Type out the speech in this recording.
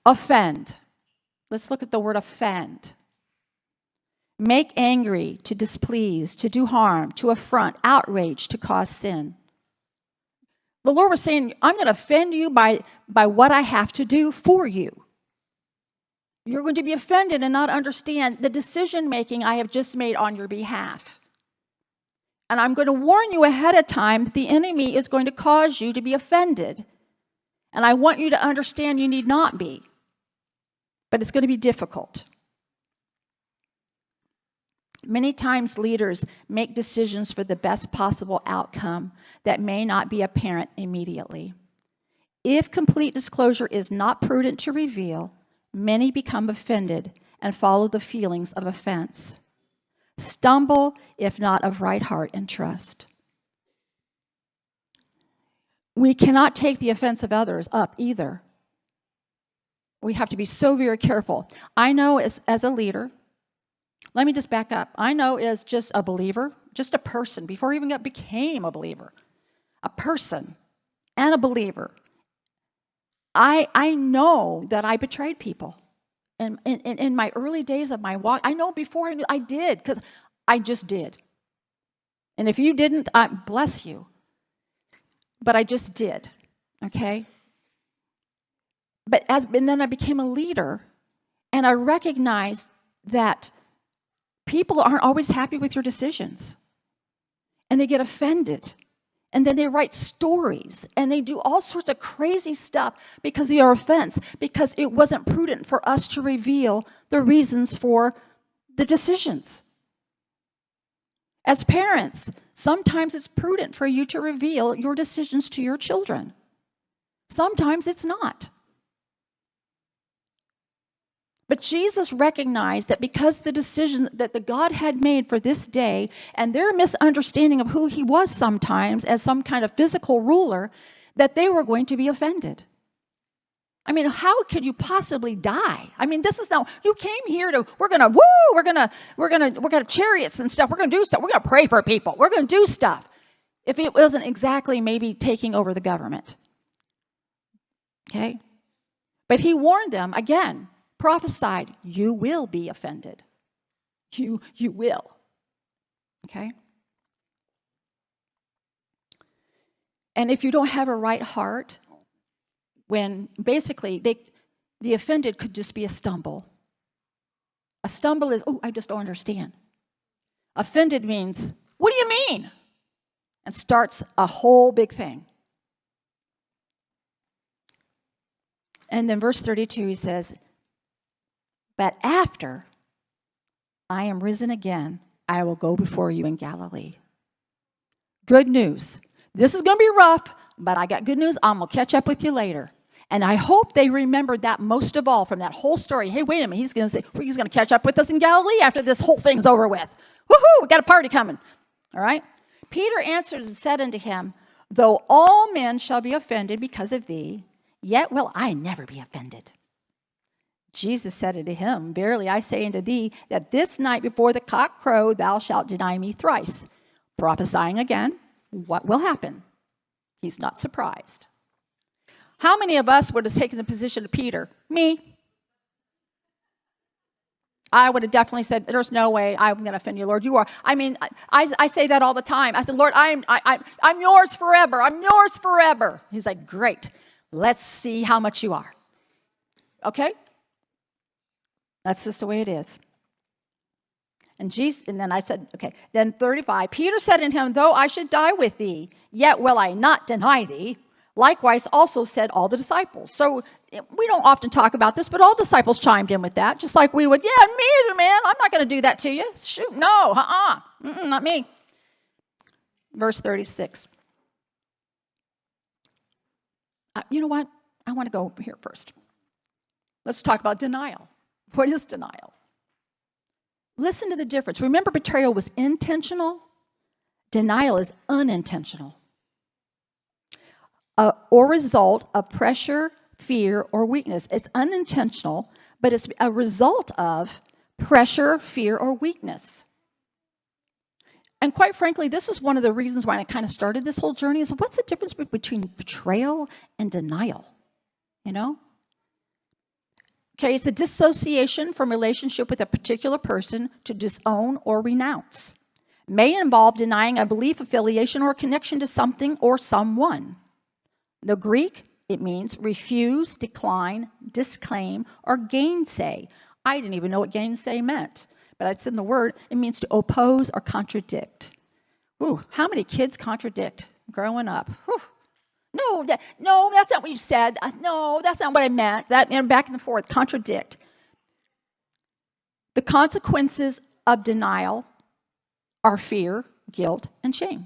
Offend. Let's look at the word offend. Make angry, to displease, to do harm, to affront, outrage, to cause sin. The Lord was saying, I'm going to offend you by what I have to do for you. You're going to be offended and not understand the decision making I have just made on your behalf. And I'm going to warn you ahead of time that the enemy is going to cause you to be offended. And I want you to understand you need not be. But it's going to be difficult. Many times leaders make decisions for the best possible outcome that may not be apparent immediately. If complete disclosure is not prudent to reveal, many become offended and follow the feelings of offense. Stumble if not of right heart and trust. We cannot take the offense of others up either. We have to be so very careful. I know as a leader, let me just back up. I know as just a believer, just a person, before I even became a believer, a person and a believer, I know that I betrayed people. In my early days of my walk, I know before I knew I did, because I just did. And if you didn't, I bless you. But I just did, okay? And then I became a leader, and I recognized that people aren't always happy with your decisions. And they get offended. And then they write stories. And they do all sorts of crazy stuff because of your offense. Because it wasn't prudent for us to reveal the reasons for the decisions. As parents, sometimes it's prudent for you to reveal your decisions to your children. Sometimes it's not. But Jesus recognized that because the decision that the God had made for this day and their misunderstanding of who he was sometimes as some kind of physical ruler, that they were going to be offended. I mean, how could you possibly die? I mean, this is now, you came here to, we're going to chariots and stuff. We're going to do stuff. We're going to pray for people. We're going to do stuff. If it wasn't exactly maybe taking over the government. Okay? But he warned them again. Prophesied, you will be offended. You will. Okay? And if you don't have a right heart, when basically the offended could just be a stumble. A stumble is, oh, I just don't understand. Offended means, what do you mean? And starts a whole big thing. And then verse 32, he says, but after I am risen again, I will go before you in Galilee. Good news. This is going to be rough, but I got good news. I'm going to catch up with you later. And I hope they remembered that most of all from that whole story. Hey, wait a minute. He's going to say, he's going to catch up with us in Galilee after this whole thing's over with. Woohoo, we got a party coming. All right? Peter answered and said unto him, though all men shall be offended because of thee, yet will I never be offended. Jesus said unto him, verily I say unto thee, that this night before the cock crow, thou shalt deny me thrice. Prophesying again, what will happen? He's not surprised. How many of us would have taken the position of Peter? Me. I would have definitely said, there's no way I'm going to offend you, Lord. You are. I mean, I say that all the time. I said, Lord, I'm yours forever. I'm yours forever. He's like, great. Let's see how much you are. Okay? That's just the way it is. And then I said, okay, then 35, Peter said unto him, though I should die with thee, yet will I not deny thee. Likewise also said all the disciples. So we don't often talk about this, but all disciples chimed in with that, just like we would, yeah, me either, man. I'm not going to do that to you. Shoot, no, not me. Verse 36. You know what? I want to go over here first. Let's talk about denial. What is denial? Listen to the difference. Remember, betrayal was intentional. Denial is unintentional. Or result of pressure, fear, or weakness. It's unintentional, but it's a result of pressure, fear, or weakness. And quite frankly, this is one of the reasons why I kind of started this whole journey is what's the difference between betrayal and denial? You know? Okay, it's a dissociation from relationship with a particular person to disown or renounce. May involve denying a belief, affiliation, or connection to something or someone. The Greek, it means refuse, decline, disclaim, or gainsay. I didn't even know what gainsay meant, but it's in the word. It means to oppose or contradict. Ooh, how many kids contradict growing up? Whew. No, that's not what you said. No, that's not what I meant. That, and back and forth, contradict. The consequences of denial are fear, guilt, and shame.